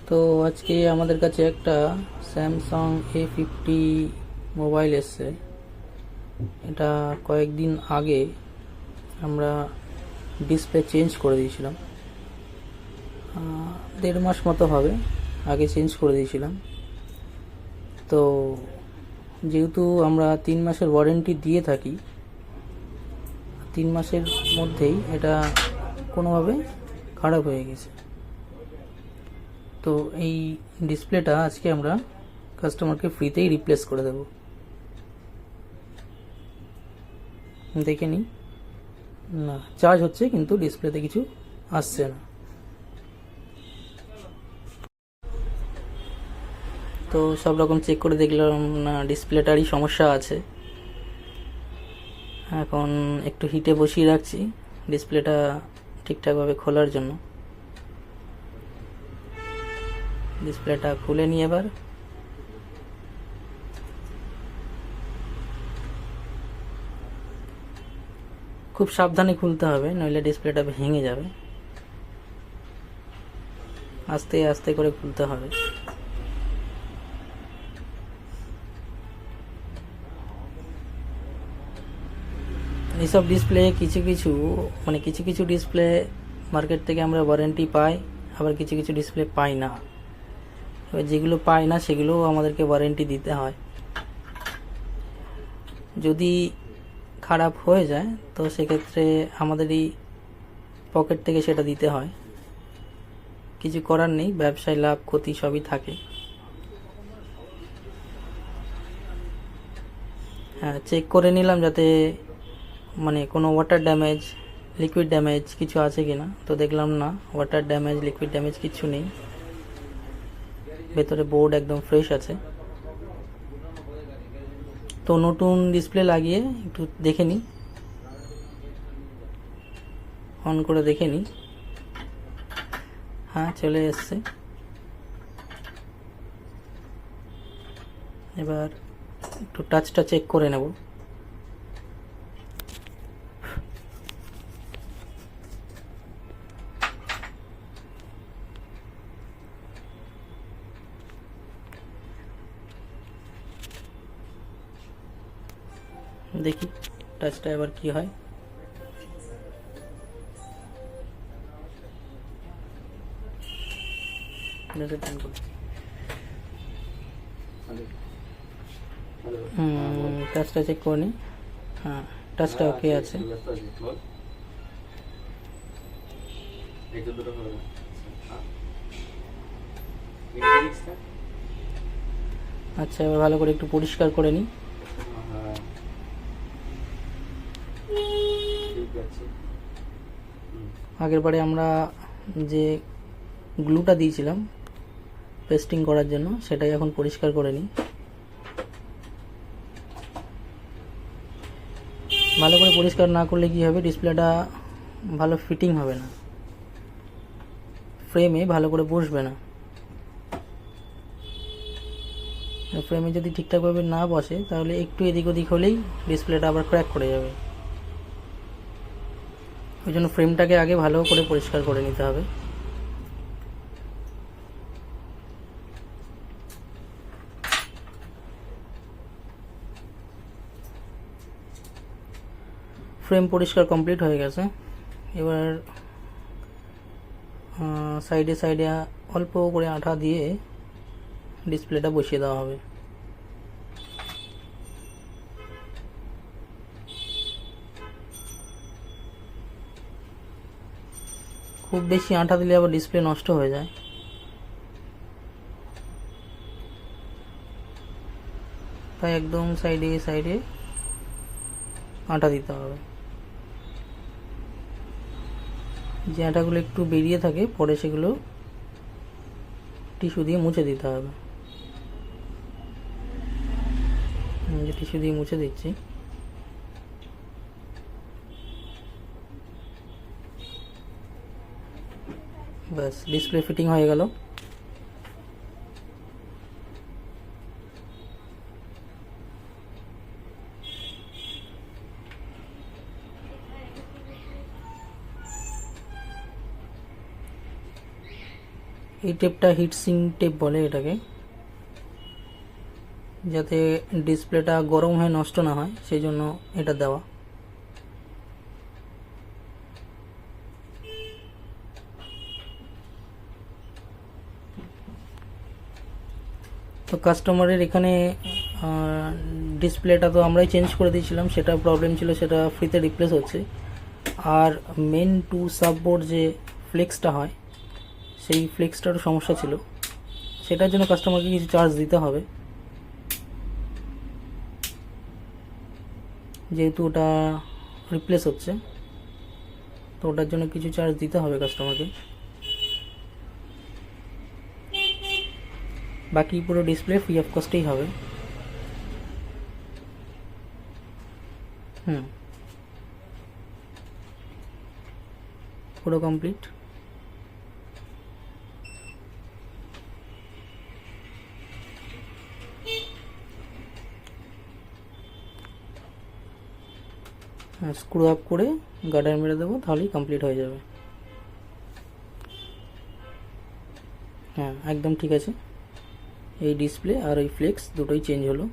তো আজকে আমাদের কাছে একটা স্যামসাং A50 মোবাইল এসছে। এটা কয়েকদিন আগে আমরা ডিসপ্লে চেঞ্জ করে দিয়েছিলাম। 1.5 মাস মতো হবে আগে চেঞ্জ করে দিয়েছিলাম। তো যেহেতু আমরা 3 মাসের ওয়ারেন্টি দিয়ে থাকি, 3 মাসের মধ্যেই এটা কোনোভাবে খারাপ হয়ে গেছে। তো এই ডিসপ্লেটা আজকে আমরা কাস্টমারকে ফ্রিতেই রিপ্লেস করে দেব। দেখে নিই। না, চার্জ হচ্ছে কিন্তু ডিসপ্লেতে কিছু আসছে না। তো সব রকম চেক করে দেখলাম না, ডিসপ্লেটারই সমস্যা আছে। এখন একটু হিটে বসিয়ে রাখছি ডিসপ্লেটা ঠিকঠাকভাবে খোলার জন্য। ডিসপ্লেটা খুলে নিয়ে এবার খুব সাবধানে খুলতে হবে, নইলে ডিসপ্লেটা ভেঙে যাবে। আস্তে আস্তে করে খুলতে হবে। এইসব ডিসপ্লে কিছু কিছু ডিসপ্লে মার্কেট থেকে আমরা ওয়ারেন্টি পাই, আবার কিছু কিছু ডিসপ্লে পাই না। এবার যেগুলো পাই না সেগুলোও আমাদেরকে ওয়ারেন্টি দিতে হয়। যদি খারাপ হয়ে যায় তো সেক্ষেত্রে আমাদেরই পকেট থেকে সেটা দিতে হয়। কিছু করার নেই, ব্যবসায় লাভ ক্ষতি সবই থাকে। হ্যাঁ, চেক করে নিলাম যাতে কোনো ওয়াটার ড্যামেজ, লিকুইড ড্যামেজ কিছু আছে কিনা। তো দেখলাম না, ওয়াটার ড্যামেজ, লিকুইড ড্যামেজ কিছু নেই। ভেতরে বোর্ড একদম ফ্রেশ আছে। তো নতুন ডিসপ্লে লাগিয়ে একটু দেখে নিই, অন করে দেখে নিই। হ্যাঁ, চলে এসছে। এবার একটু টাচটা চেক করে নেব। দেখি টাচটা এবার কি হয়। টাচটা চেক করে নিই। হ্যাঁ, টাচটা ওকে আছে। আচ্ছা, এবার ভালো করে একটু পরিষ্কার করে নিই। আগের বারে আমরা যে গ্লুটা দিয়েছিলাম পেস্টিং করার জন্য, সেটাই এখন পরিষ্কার করে নিই। ভালো করে পরিষ্কার না করলে কি হবে, ডিসপ্লেটা ভালো ফিটিং হবে না, ফ্রেমে ভালো করে বসবে না। ফ্রেমে যদি ঠিকঠাকভাবে না বসে তাহলে একটু এদিক ওদিক হলেই ডিসপ্লেটা আবার ক্র্যাক করে যাবে। ওই জন্য ফ্রেমটাকে আগে ভালো করে পরিষ্কার করে নিতে হবে। ফ্রেম পরিষ্কার কমপ্লিট হয়ে গেছে। এবার সাইডে সাইডে অল্প করে আঠা দিয়ে ডিসপ্লেটা বসিয়ে দেওয়া হবে। খুব বেশি আঠা দিলে আবার ডিসপ্লে নষ্ট হয়ে যায়। তাই একদম সাইডে সাইডে আঠা দিতে হবে। যে আঠাগুলো একটু বেরিয়ে থাকে পরে সেগুলো টিস্যু দিয়ে মুছে দিতে হবে। যে টিস্যু দিয়ে মুছে দিচ্ছি। ব্যাস, ডিসপ্লে ফিটিং হয়ে গেল। এই টেপটা হিটসিং টেপ বলে এটাকে, যাতে ডিসপ্লেটা গরম হয়ে নষ্ট না হয় সেই জন্য এটা দেওয়া। তো কাস্টমারের এখানে ডিসপ্লেটা তো আমরাই চেঞ্জ করে দিয়েছিলাম, সেটা প্রবলেম ছিল, সেটা ফ্রিতে রিপ্লেস হচ্ছে। আর মেন টু সাববোর্ড যে ফ্লেক্সটা হয় সেই ফ্লেক্সটারও সমস্যা ছিল, সেটার জন্য কাস্টমারকে কিছু চার্জ দিতে হবে, যেহেতু ওটা রিপ্লেস হচ্ছে, তো ওটার জন্য কিছু চার্জ দিতে হবে কাস্টমারকে। বাকি পুরো ডিসপ্লে ফ্রি অফ কস্টেই হবে। পুরো কমপ্লিট। স্ক্রু আপ করে গার্ডার মেরে দেবো, তাহলেই কমপ্লিট হয়ে যাবে। হ্যাঁ, একদম ঠিক আছে। এই ডিসপ্লে আর এই ফ্লেক্স দুটোই চেঞ্জ হলো।